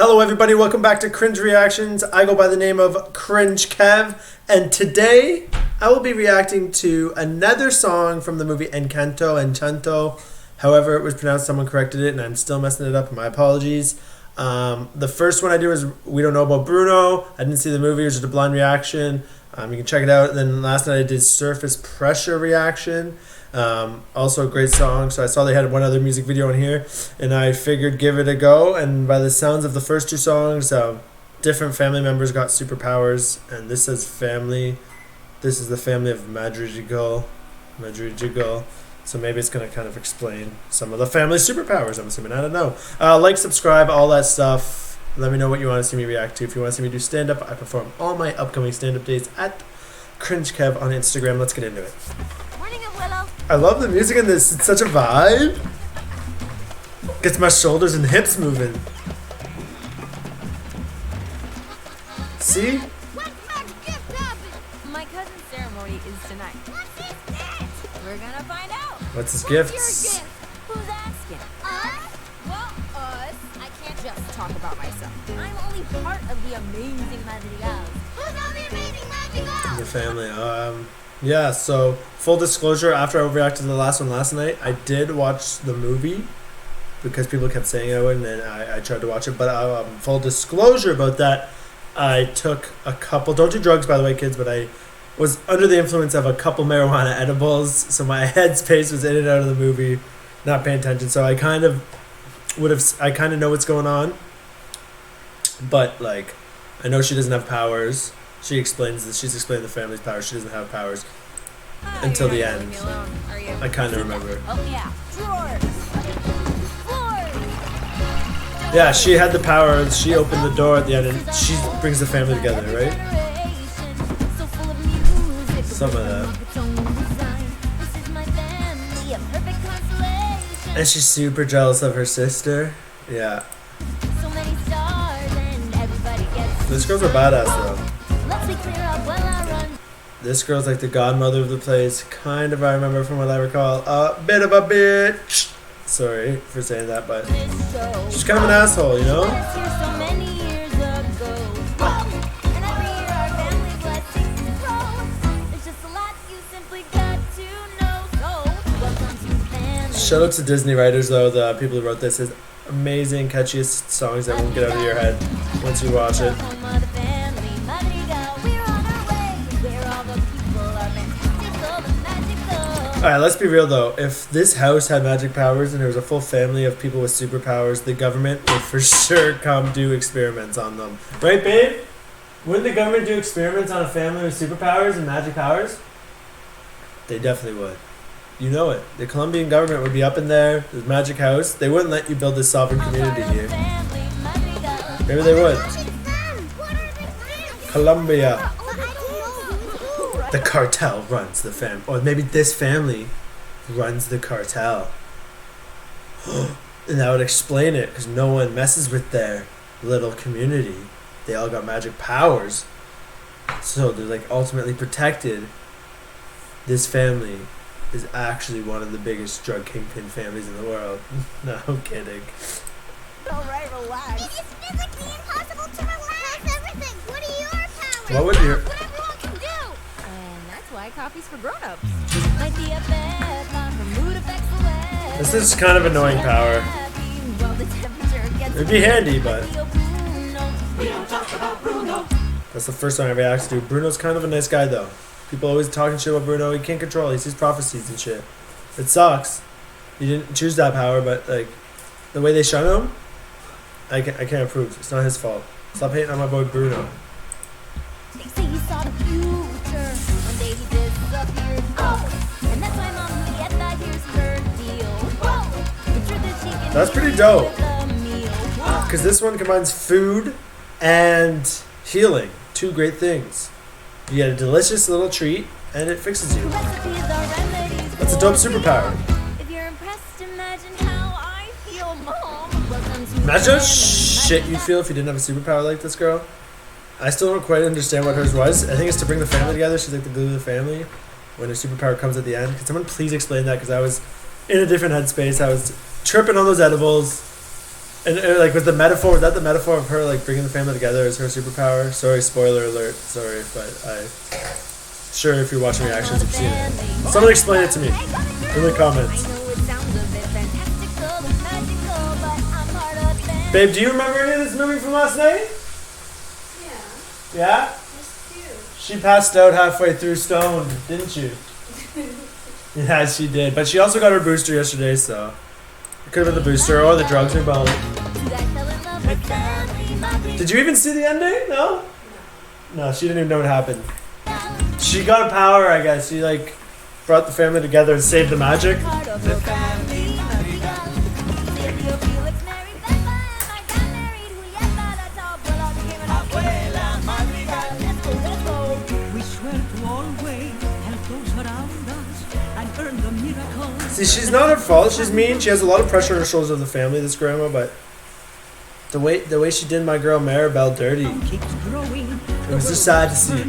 Hello everybody, welcome back to Cringe Reactions. I go by the name of Cringe Kev, and today I will be reacting to another song from the movie Encanto. However, it was pronounced, someone corrected it, and I'm still messing it up, my apologies. The first one I did was We Don't Know About Bruno. I didn't see the movie, it was just a blind reaction. You can check it out. Then last night I did Surface Pressure reaction. Also a great song, so I saw they had one other music video in here, and I figured give it a go. And by the sounds of the first two songs, different family members got superpowers, and this says family. This is the family of Madrigal. So maybe it's going to kind of explain some of the family superpowers, I'm assuming. I don't know. Like, subscribe, all that stuff. Let me know what you want to see me react to. If you want to see me do stand-up, I perform all my upcoming stand-up dates at Cringe Kev on Instagram. Let's get into it. I love the music in this. It's such a vibe. Gets my shoulders and hips moving. See? My cousin's ceremony is tonight. We're gonna find out. What's his gift? Who's asking? Us? Well, us. I can't just talk about myself. I'm only part of the amazing Madrigal. Who's on the amazing Madrigal? The family. Yeah, so full disclosure, after I reacted to the last one last night, I did watch the movie because people kept saying I wouldn't, and I tried to watch it. But full disclosure about that, I took a couple, don't do drugs by the way kids, but I was under the influence of a couple marijuana edibles, so my headspace was in and out of the movie, not paying attention. So I kind of know what's going on, but like, I know she doesn't have powers. She explains that she's explained the family's powers. She doesn't have powers until the end. I kind of remember. Oh yeah, drawers. Yeah, she had the powers. She opened the door at the end, and she brings the family together, right? Some of that. And she's super jealous of her sister. Yeah. This girl's a badass though. This girl's like the godmother of the place, kind of, I remember from what I recall. A bit of a bitch. Sorry for saying that, but she's kind of an asshole, you know? Shout out to Disney writers though, the people who wrote this. Is amazing, catchiest songs that won't get out of your head once you watch it. Alright, let's be real though. If this house had magic powers and there was a full family of people with superpowers, the government would for sure come do experiments on them. Right, babe? Wouldn't the government do experiments on a family with superpowers and magic powers? They definitely would. You know it. The Colombian government would be up in there, this magic house. They wouldn't let you build this sovereign community here. Maybe they would. Colombia. The cartel runs the family. Or maybe this family runs the cartel. And that would explain it, because no one messes with their little community. They all got magic powers. So they're like ultimately protected. This family is actually one of the biggest drug kingpin families in the world. No, I'm kidding. Alright, relax. It is physically impossible to relax everything. What are your powers? What would your... What everyone can do. And that's why coffee's for grown-ups. Might be a bad time for mood effects away. This is kind of annoying power. It'd be handy, but... That's the first time I ever asked to do. Bruno's kind of a nice guy, though. People always talking shit about Bruno. He can't control. He sees prophecies and shit. It sucks. He didn't choose that power, but like the way they shun him, I can't approve. It's not his fault. Stop hating on my boy Bruno. They say he saw the future. One day he disappeared. And that's why Mom Julieta here's her deal. The truth is she can That's pretty dope. Because this one combines food and healing. Two great things. You get a delicious little treat, and it fixes you. That's a dope superpower. If you're impressed, imagine how I feel, Mom. Imagine how shit you'd feel if you didn't have a superpower like this girl. I still don't quite understand what hers was. I think it's to bring the family together. She's like the glue of the family when her superpower comes at the end. Can someone please explain that? Because I was in a different headspace. I was tripping on those edibles. And like, was that the metaphor of her like bringing the family together as her superpower? Sorry, spoiler alert. Sorry, but sure if you're watching reactions, you've seen it. Someone explain it to me in the comments. Babe, do you remember any of this movie from last night? Yeah. Yeah? Just two. She passed out halfway through stoned, didn't you? Yeah, she did. But she also got her booster yesterday, so it could have been the booster or the drugs or both. Did you even see the ending? No? No, she didn't even know what happened. She got a power, I guess. She like brought the family together and saved the magic. See, she's not her fault. She's mean. She has a lot of pressure on her shoulders of the family, this grandma, but the way she did my girl Maribel dirty, it was just sad to see.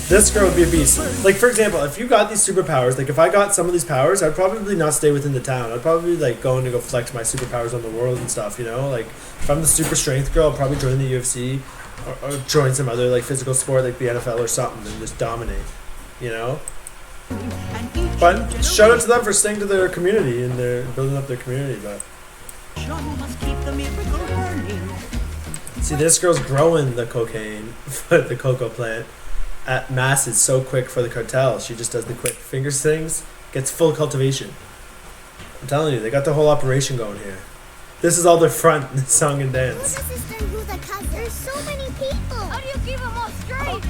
This girl would be a beast. Like, for example, if you got these superpowers, like if I got some of these powers, I'd probably not stay within the town. I'd probably like going to go flex my superpowers on the world and stuff, you know? Like, if I'm the super strength girl, I'll probably join the UFC or join some other like physical sport like the NFL or something and just dominate, you know? But shout out to them for staying to their community and they're building up their community. But see, this girl's growing the cocaine, the cocoa plant, at masses so quick for the cartel. She just does the quick fingers things, gets full cultivation. I'm telling you, they got the whole operation going here. This is all their front song and dance. Who's a sister and who's a cousin? There's so many people. How do you keep them all straight?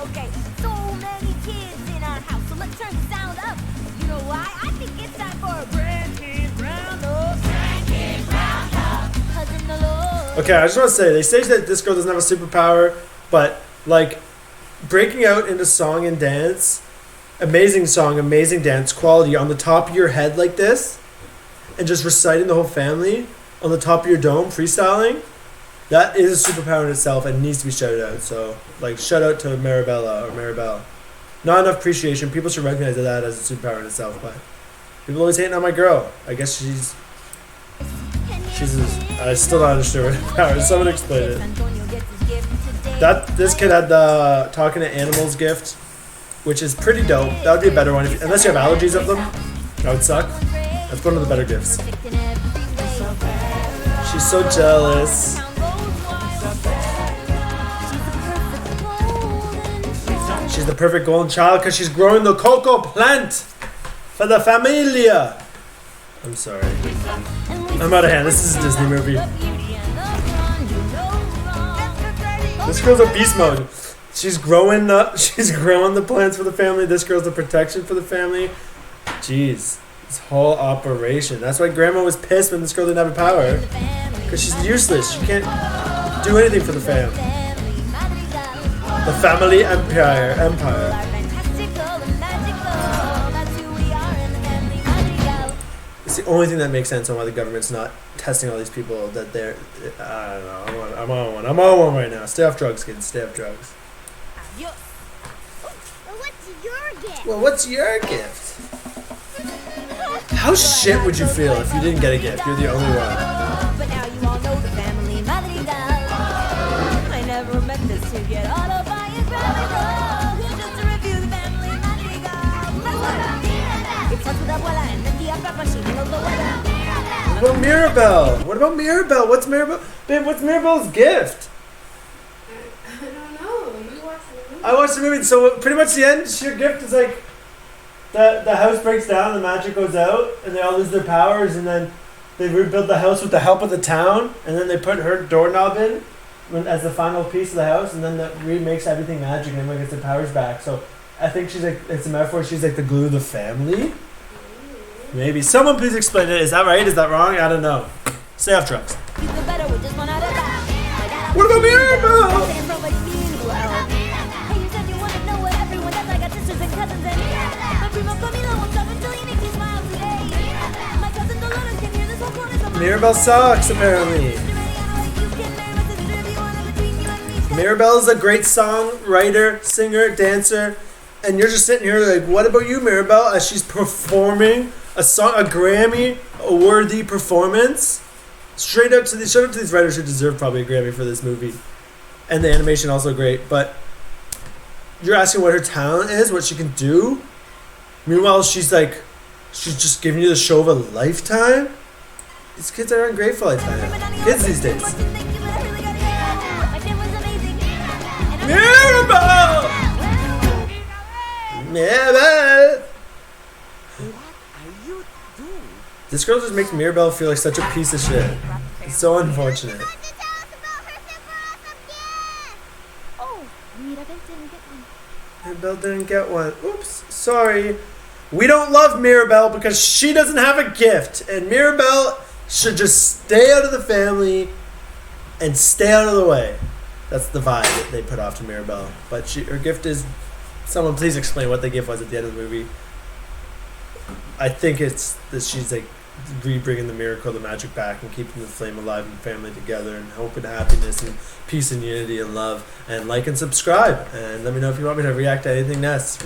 Okay. So many kids in our house, so let's turn the sound up. You know why? I think it's time for a grandkid roundup. Cousin the Lord. Okay, I just want to say, they say that this girl doesn't have a superpower, but like breaking out into song and dance, amazing song, amazing dance quality on the top of your head like this, and just reciting the whole family on the top of your dome, freestyling, that is a superpower in itself and needs to be shouted out. So, like, shout out to Maribel. Not enough appreciation. People should recognize that as a superpower in itself, but people always hating on my girl. I guess I still don't understand what her power is. Someone explain it. This kid had the talking to animals gift, which is pretty dope. That would be a better one, unless you have allergies of them. That would suck. That's one of the better gifts. She's so jealous. She's the perfect golden child because she's growing the cocoa plant for the familia. I'm sorry. I'm out of hand. This is a Disney movie. This girl's a beast mode. She's growing the plants for the family. This girl's the protection for the family. Jeez. This whole operation. That's why Grandma was pissed when this girl didn't have a power. Because she's useless. She can't do anything for the fam. The family empire. It's the only thing that makes sense on why the government's not testing all these people that they're... I don't know. I'm on one. I'm on one right now. Stay off drugs, kids. Stay off drugs. Well, what's your gift? How shit would you feel if you didn't get a gift? You're the only one. But now you all know the family Madrigal. I never met this to get autobiographical. Here's just to review the family Madrigal. It starts with Abuela and then the Papa, she knows the weather. What about Mirabel? What's Mirabel? Babe, what's Mirabel's gift? I don't know. You watched the movie? I watched the movie, so pretty much the end, your gift is like the house breaks down, the magic goes out, and they all lose their powers, and then they rebuild the house with the help of the town, and then they put her doorknob in as the final piece of the house, and then that remakes everything magic, and everyone gets their powers back. So I think she's like, it's a metaphor, she's like the glue of the family. Maybe. Someone please explain it. Is that right? Is that wrong? I don't know. Stay off drugs. What about Mirabel? Mirabel sucks, apparently. Mirabel's a great songwriter, singer, dancer, and you're just sitting here like, what about you, Mirabel? As she's performing a song, a Grammy a worthy performance. Shout out to these writers who deserve probably a Grammy for this movie, and the animation also great. But you're asking what her talent is, what she can do. Meanwhile, she's just giving you the show of a lifetime. These kids are ungrateful, I tell you. Kids these days. Mirabel! Mirabel! This girl just makes Mirabel feel like such a piece of shit. It's so unfortunate. Mirabel didn't get one. Oops, sorry. We don't love Mirabel because she doesn't have a gift. And Mirabel should just stay out of the family and stay out of the way. That's the vibe that they put off to Mirabel. But her gift is... Someone please explain what the gift was at the end of the movie. I think it's that she's like re-bringing the miracle, the magic back, and keeping the flame alive and family together, and hope and happiness and peace and unity and love. And like and subscribe, and let me know if you want me to react to anything next.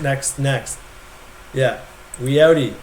Yeah, we outie.